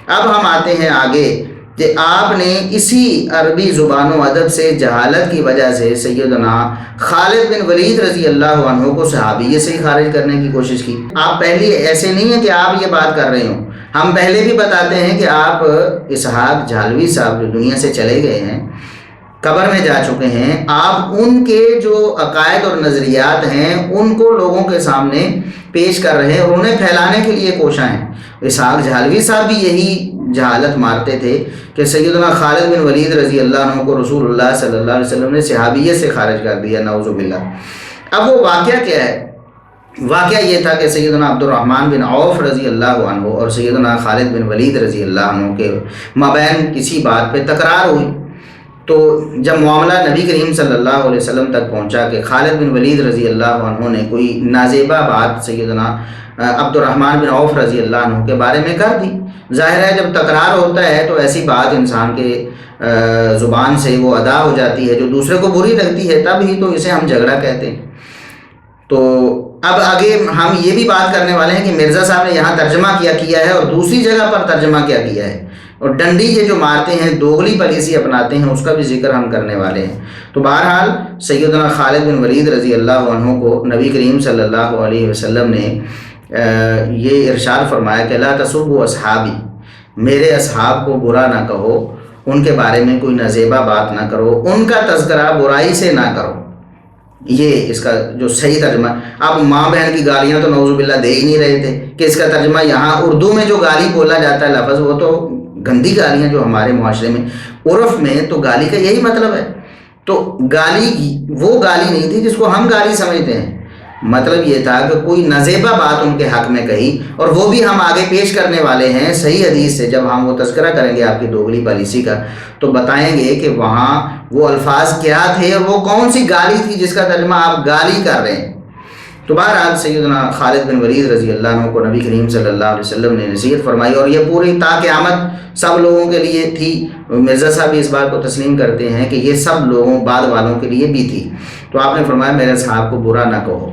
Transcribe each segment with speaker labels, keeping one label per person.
Speaker 1: اب ہم آتے ہیں آگے کہ آپ نے اسی عربی زبان و ادب سے جہالت کی وجہ سے سیدنا خالد بن ولید رضی اللہ عنہ کو صحابیت سے ہی خارج کرنے کی کوشش کی۔ آپ پہلے ایسے نہیں ہیں کہ آپ یہ بات کر رہے ہوں، ہم پہلے بھی بتاتے ہیں کہ آپ اسحاق جھالوی صاحب جو دنیا سے چلے گئے ہیں، قبر میں جا چکے ہیں، آپ ان کے جو عقائد اور نظریات ہیں ان کو لوگوں کے سامنے پیش کر رہے ہیں اور انہیں پھیلانے کے لیے کوشاں ہیں۔ اسحاق جھالوی صاحب بھی یہی جہالت مارتے تھے کہ سیدنا خالد بن ولید رضی اللہ عنہ کو رسول اللہ صلی اللہ علیہ وسلم نے صحابیت سے خارج کر دیا، نعوذ باللہ۔ اب وہ واقعہ کیا ہے؟ واقعہ یہ تھا کہ سیدنا عبد الرحمن بن عوف رضی اللہ عنہ اور سیدنا خالد بن ولید رضی اللہ عنہ کے مابین کسی بات پہ تکرار ہوئی، تو جب معاملہ نبی کریم صلی اللہ علیہ وسلم تک پہنچا کہ خالد بن ولید رضی اللہ عنہ نے کوئی نازیبہ بات سیدنا عبد الرحمن بن عوف رضی اللہ عنہ کے بارے میں کر دی، ظاہر ہے جب تکرار ہوتا ہے تو ایسی بات انسان کے زبان سے وہ ادا ہو جاتی ہے جو دوسرے کو بری لگتی ہے، تب ہی تو اسے ہم جھگڑا کہتے ہیں۔ تو اب آگے ہم یہ بھی بات کرنے والے ہیں کہ مرزا صاحب نے یہاں ترجمہ کیا ہے اور دوسری جگہ پر ترجمہ کیا ہے، اور ڈنڈی یہ جو مارتے ہیں، دوغلی پالیسی اپناتے ہیں، اس کا بھی ذکر ہم کرنے والے ہیں۔ تو بہرحال سیدنا خالد بن ولید رضی اللہ عنہ کو نبی کریم صلی اللہ علیہ وسلم نے یہ ارشاد فرمایا کہ لا تسبوا اصحابی، میرے اصحاب کو برا نہ کہو، ان کے بارے میں کوئی نازیبہ بات نہ کرو، ان کا تذکرہ برائی سے نہ کرو۔ یہ اس کا جو صحیح ترجمہ، اب ماں بہن کی گالیاں تو نعوذ باللہ دے ہی نہیں رہے تھے کہ اس کا ترجمہ یہاں اردو میں جو گالی بولا جاتا ہے لفظ، وہ تو گندی گالیاں جو ہمارے معاشرے میں عرف میں تو گالی کا یہی مطلب ہے۔ تو گالی وہ گالی نہیں تھی جس کو ہم گالی سمجھتے ہیں، مطلب یہ تھا کہ کوئی نازیبہ بات ان کے حق میں کہی، اور وہ بھی ہم آگے پیش کرنے والے ہیں صحیح حدیث سے۔ جب ہم وہ تذکرہ کریں گے آپ کی دوغلی پالیسی کا تو بتائیں گے کہ وہاں وہ الفاظ کیا تھے اور وہ کون سی گالی تھی جس کا ترجمہ آپ گالی کر رہے ہیں۔ تو بہرحال سیدنا خالد بن ولید رضی اللہ عنہ کو نبی کریم صلی اللہ علیہ وسلم نے نصیحت فرمائی، اور یہ پوری تا قیامت سب لوگوں کے لیے تھی۔ مرزا صاحب بھی اس بات کو تسلیم کرتے ہیں کہ یہ سب لوگوں بعد والوں کے لیے بھی تھی۔ تو آپ نے فرمایا میرے صحاب کو برا نہ کہو،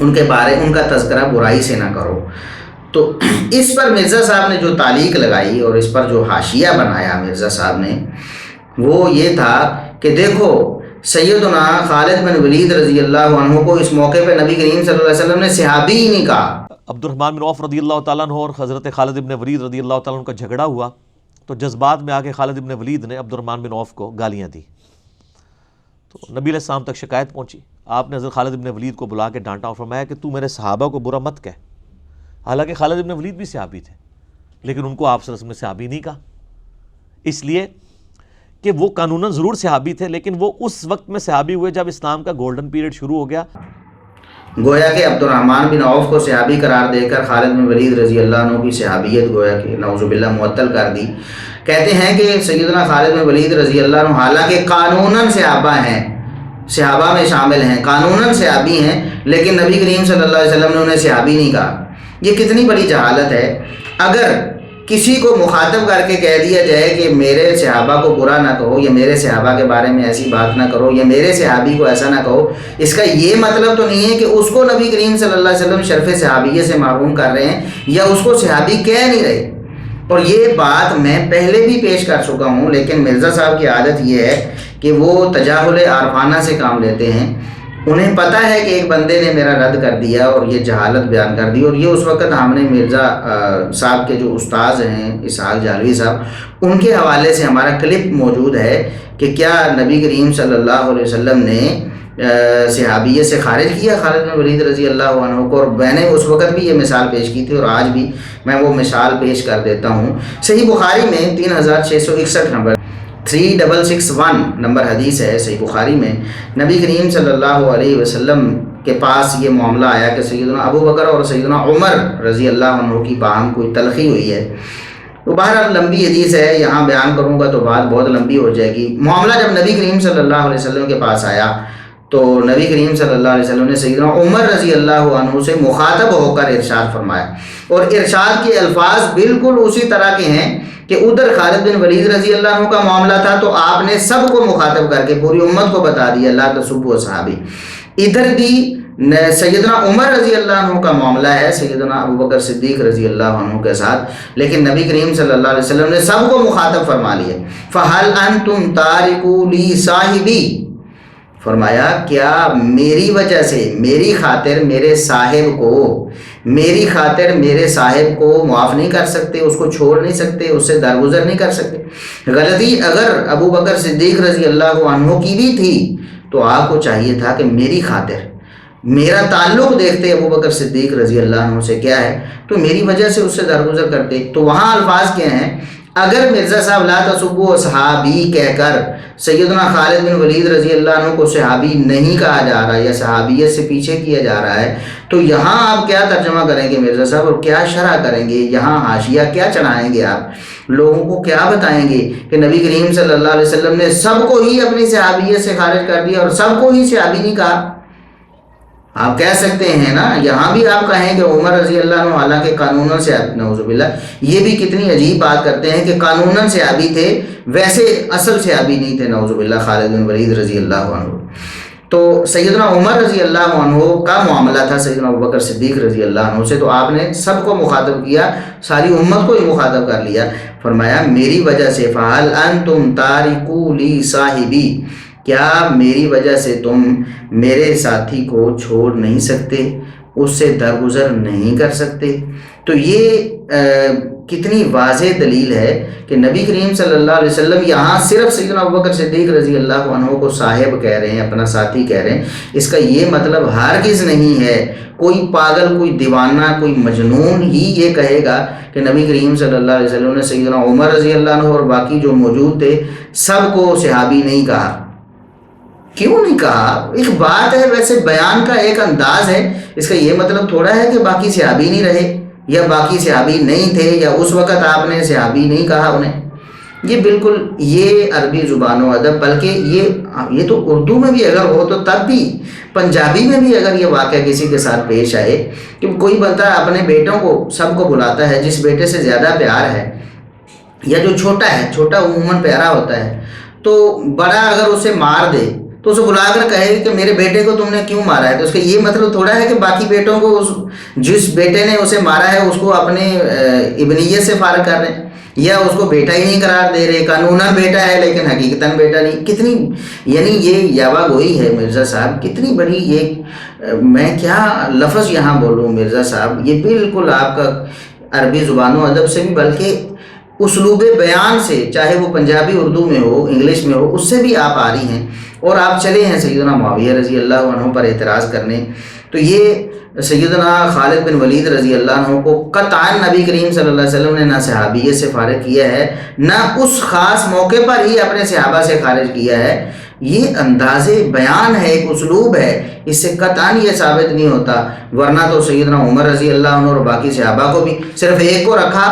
Speaker 1: ان کے بارے ان کا تذکرہ برائی سے نہ کرو۔ تو اس پر مرزا صاحب نے جو تعلیق لگائی اور اس پر جو حاشیہ بنایا مرزا صاحب نے، وہ یہ تھا کہ دیکھو سیدنا خالد بن ولید رضی اللہ عنہ کو اس موقع پہ نبی کریم صلی اللہ علیہ وسلم نے صحابی ہی نہیں کہا۔
Speaker 2: عبد الرحمن بن عوف رضی اللہ تعالیٰ عنہ اور حضرت خالد بن ولید رضی اللہ تعالیٰ عنہ کا جھگڑا ہوا، تو جذبات میں آ کے خالد بن ولید نے عبد الرحمن بن عوف کو گالیاں دی، تو نبی علیہ السلام تک شکایت پہنچی۔ آپ نے حضرت خالد بن ولید کو بلا کے ڈانٹا اور فرمایا کہ تو میرے صحابہ کو برا مت کہہ۔ حالانکہ خالد بن ولید بھی صحابی تھے، لیکن ان کو آپ صلی اللہ علیہ وسلم نے صحابی نہیں کہا، اس لیے کہ وہ قانوناً ضرور صحابی تھے، لیکن وہ اس وقت میں صحابی ہوئے جب اسلام کا گولڈن پیریڈ شروع ہو گیا۔
Speaker 1: گویا کہ عبد الرحمن بن عوف کو صحابی قرار دے کر خالد بن ولید رضی اللہ عنہ کی صحابیت گویا کہ نعوذ باللہ معطل کر دی۔ کہتے ہیں کہ سیدنا خالد بن ولید رضی اللہ عنہ حالانکہ قانوناً صحابہ ہیں، صحابہ میں شامل ہیں، قانوناً صحابی ہیں، لیکن نبی کریم صلی اللہ علیہ وسلم نے انہیں صحابی نہیں کہا۔ یہ کتنی بڑی جہالت ہے۔ اگر کسی کو مخاطب کر کے کہہ دیا جائے کہ میرے صحابہ کو برا نہ کہو، یا میرے صحابہ کے بارے میں ایسی بات نہ کرو، یا میرے صحابی کو ایسا نہ کہو، اس کا یہ مطلب تو نہیں ہے کہ اس کو نبی کریم صلی اللہ علیہ وسلم شرف صحابیت سے محروم کر رہے ہیں یا اس کو صحابی کہہ نہیں رہے۔ اور یہ بات میں پہلے بھی پیش کر چکا ہوں، لیکن مرزا صاحب کی عادت یہ ہے کہ وہ تجاہل عارفانہ سے کام لیتے ہیں۔ انہیں پتہ ہے کہ ایک بندے نے میرا رد کر دیا اور یہ جہالت بیان کر دی، اور یہ اس وقت ہم نے مرزا صاحب کے جو استاذ ہیں اسحاق جھالوی صاحب، ان کے حوالے سے ہمارا کلپ موجود ہے کہ کیا نبی کریم صلی اللہ علیہ وسلم نے صحابیت سے خارج کیا خالد بن ولید رضی اللہ عنہ کو، اور میں نے اس وقت بھی یہ مثال پیش کی تھی اور آج بھی میں وہ مثال پیش کر دیتا ہوں۔ صحیح بخاری میں 3661 نمبر 3661 نمبر حدیث ہے صحیح بخاری میں، نبی کریم صلی اللہ علیہ وسلم کے پاس یہ معاملہ آیا کہ سیدنا ابو بکر اور سیدنا عمر رضی اللہ عنہ کی باہم کوئی تلخی ہوئی ہے۔ تو بہرحال لمبی حدیث ہے، یہاں بیان کروں گا تو بات بہت لمبی ہو جائے گی۔ معاملہ جب نبی کریم صلی اللہ علیہ وسلم کے پاس آیا تو نبی کریم صلی اللہ علیہ وسلم نے سیدنا عمر رضی اللہ عنہ سے مخاطب ہو کر ارشاد فرمایا، اور ارشاد کے الفاظ بالکل اسی طرح کے ہیں کہ ادھر خالد بن ولید رضی اللہ عنہ کا معاملہ تھا تو آپ نے سب کو مخاطب کر کے پوری امت کو بتا دیا لا تسبوا صحابی، ادھر بھی سیدنا عمر رضی اللہ عنہ کا معاملہ ہے سیدنا ابو بکر صدیق رضی اللہ عنہ کے ساتھ، لیکن نبی کریم صلی اللہ علیہ وسلم نے سب کو مخاطب فرما لیا، فَهَلْ أَنْتُمْ تَارِكُوا لِي صَاحِبِي، فرمایا کیا میری وجہ سے، میری خاطر میرے صاحب کو، میری خاطر میرے صاحب کو معاف نہیں کر سکتے، اس کو چھوڑ نہیں سکتے، اس سے درگزر نہیں کر سکتے؟ غلطی اگر ابو بکر صدیق رضی اللہ عنہ کی بھی تھی تو آپ کو چاہیے تھا کہ میری خاطر، میرا تعلق دیکھتے ابو بکر صدیق رضی اللہ عنہ سے کیا ہے تو میری وجہ سے اس سے درگزر کرتے۔ تو وہاں الفاظ کیا ہیں، اگر مرزا صاحب لا تسبوا صحابی کہہ کر سیدنا خالد بن ولید رضی اللہ عنہ کو صحابی نہیں کہا جا رہا یا صحابیت سے پیچھے کیا جا رہا ہے، تو یہاں آپ کیا ترجمہ کریں گے مرزا صاحب، اور کیا شرح کریں گے، یہاں حاشیہ کیا چڑھائیں گے، آپ لوگوں کو کیا بتائیں گے کہ نبی کریم صلی اللہ علیہ وسلم نے سب کو ہی اپنی صحابیت سے خارج کر دیا اور سب کو ہی صحابی نہیں کہا؟ آپ کہہ سکتے ہیں نا، یہاں بھی آپ کہیں کہ عمر رضی اللہ عنہ حالانکہ قانوناً سے نعوذ باللہ، یہ بھی کتنی عجیب بات کرتے ہیں کہ قانوناً صحابی تھے، ویسے اصل صحابی نہیں تھے نعوذ باللہ، خالد بن ولید رضی اللہ عنہ۔ تو سیدنا عمر رضی اللہ عنہ کا معاملہ تھا سیدنا ابوبکر صدیق رضی اللہ عنہ سے، تو آپ نے سب کو مخاطب کیا، ساری امت کو ہی مخاطب کر لیا، فرمایا میری وجہ سے فَهَلْ أَنْتُمْ تَارِكُوا لِي صَاحِبِي، کیا میری وجہ سے تم میرے ساتھی کو چھوڑ نہیں سکتے، اس سے درگزر نہیں کر سکتے؟ تو یہ کتنی واضح دلیل ہے کہ نبی کریم صلی اللہ علیہ وسلم یہاں صرف سیدنا ابوبکر صدیق رضی اللہ عنہ کو صاحب کہہ رہے ہیں، اپنا ساتھی کہہ رہے ہیں، اس کا یہ مطلب ہرگز نہیں ہے کوئی پاگل، کوئی دیوانہ، کوئی مجنون ہی یہ کہے گا کہ نبی کریم صلی اللہ علیہ وسلم نے سیدنا عمر رضی اللہ عنہ اور باقی جو موجود تھے سب کو صحابی نہیں کہا۔ کیوں نہیں کہا؟ ایک بات ہے، ویسے بیان کا ایک انداز ہے، اس کا یہ مطلب تھوڑا ہے کہ باقی صحابی نہیں رہے یا باقی صحابی نہیں تھے یا اس وقت آپ نے صحابی نہیں کہا انہیں۔ یہ بالکل یہ عربی زبان و ادب، بلکہ یہ تو اردو میں بھی اگر ہو تو تب بھی، پنجابی میں بھی اگر یہ واقعہ کسی کے ساتھ پیش آئے کہ کوئی بندہ اپنے بیٹوں کو سب کو بلاتا ہے، جس بیٹے سے زیادہ پیار ہے یا جو چھوٹا ہے، چھوٹا عموماً پیارا ہوتا ہے، تو بڑا اگر اسے مار دے تو اسے بلا کر کہے کہ میرے بیٹے کو تم نے کیوں مارا ہے، تو اس کا یہ مطلب تھوڑا ہے کہ باقی بیٹوں کو جس بیٹے نے اسے مارا ہے اس کو اپنے ابنیت سے فارغ کر رہے ہیں یا اس کو بیٹا ہی نہیں قرار دے رہے، قانوناً بیٹا ہے لیکن حقیقتاً بیٹا نہیں۔ کتنی یعنی یہ یاوہ گوئی ہے مرزا صاحب، کتنی بڑی یہ، میں کیا لفظ یہاں بولوں مرزا صاحب، یہ بالکل آپ کا عربی زبان و ادب سے بھی بلکہ اسلوب بیان سے، چاہے وہ پنجابی اردو میں ہو، انگلش میں ہو، اس سے بھی آپ آ رہی ہیں اور آپ چلے ہیں سیدنا معاویہ رضی اللہ عنہ پر اعتراض کرنے۔ تو یہ سیدنا خالد بن ولید رضی اللہ عنہ کو قطعاً نبی کریم صلی اللہ علیہ وسلم نے نہ صحابیت سے فارغ کیا ہے، نہ اس خاص موقع پر ہی اپنے صحابہ سے خارج کیا ہے۔ یہ انداز بیان ہے، ایک اسلوب ہے، اس سے قطعاً یہ ثابت نہیں ہوتا، ورنہ تو سیدنا عمر رضی اللہ عنہ اور باقی صحابہ کو بھی صرف ایک کو رکھا،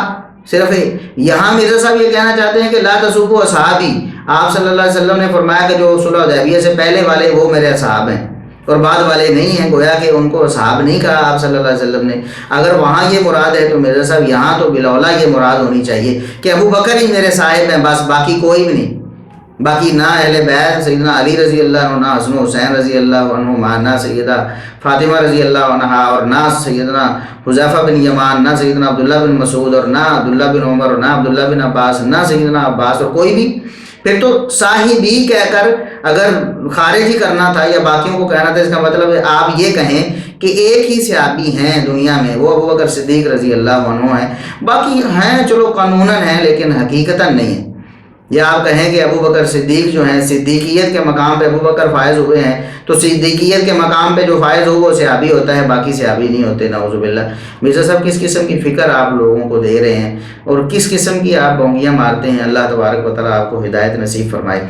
Speaker 1: صرف یہاں مرزا صاحب یہ کہنا چاہتے ہیں کہ لا تسبوا اصحابی، آپ صلی اللہ علیہ وسلم نے فرمایا کہ جو صلح حدیبیہ سے پہلے والے وہ میرے اصحاب ہیں اور بعد والے نہیں ہیں، گویا کہ ان کو اصحاب نہیں کہا آپ صلی اللہ علیہ وسلم نے۔ اگر وہاں یہ مراد ہے تو مرزا صاحب یہاں تو بالاولیٰ یہ مراد ہونی چاہیے کہ ابو بکر ہی میرے صاحب ہیں، بس باقی کوئی بھی نہیں، باقی نہ اہل بیت سیدنا علی رضی اللہ عنہ، نہ حسن حسین رضی اللہ عنہ، نہ سیدہ فاطمہ رضی اللہ عنہ، اور نہ سیدنا حذیفہ بن یمان، نہ سیدنا عبداللہ بن مسعود، اور نہ عبداللہ بن عمر، اور نہ عبداللہ بن عباس، نہ سیدنا عباس، اور کوئی بھی۔ پھر تو صاحبی کہہ کر اگر خارج ہی کرنا تھا یا باقیوں کو کہنا تھا، اس کا مطلب ہے آپ یہ کہیں کہ ایک ہی صحابی ہیں دنیا میں، وہ ابو بکر صدیق رضی اللہ عنہ ہیں، باقی ہیں چلو قانوناً ہیں لیکن حقیقتاً نہیں ہیں۔ یا آپ کہیں کہ ابو بکر صدیق جو ہیں صدیقیت کے مقام پہ ابو بکر فائز ہوئے ہیں، تو صدیقیت کے مقام پہ جو فائز ہو وہ صحابی ہوتا ہے، باقی صحابی نہیں ہوتے، نعوذ باللہ۔ مرزا صاحب کس قسم کی فکر آپ لوگوں کو دے رہے ہیں اور کس قسم کی آپ بونگیاں مارتے ہیں، اللہ تبارک و تعالیٰ آپ کو ہدایت نصیب فرمائے۔